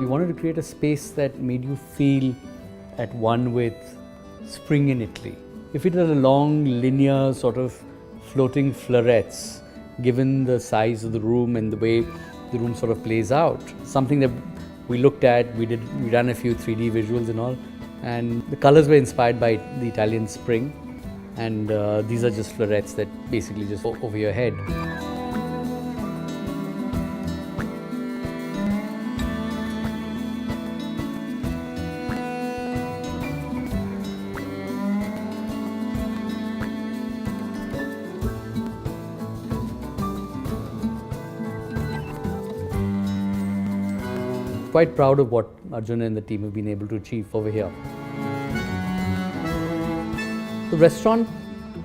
we wanted to create a space that made you feel at one with spring in Italy. If it was a long, linear sort of floating florets, given the size of the room and the way the room sort of plays out, something that we looked at, we ran a few 3D visuals and all, and the colors were inspired by the Italian spring, and these are just florets that basically just go over your head. Quite proud of what Arjun and the team have been able to achieve over here. The restaurant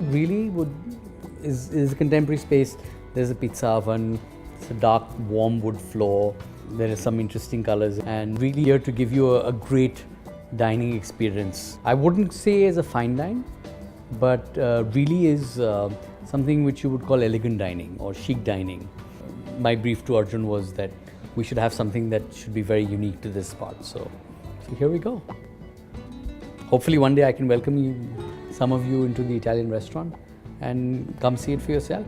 really is a contemporary space. There's a pizza oven, it's a dark, warm wood floor. There are some interesting colors, and really here to give you a great dining experience. I wouldn't say as a fine dine, but really is something which you would call elegant dining or chic dining. My brief to Arjun was that we should have something that should be very unique to this spot. So here we go. Hopefully one day I can welcome some of you into the Italian restaurant and come see it for yourself.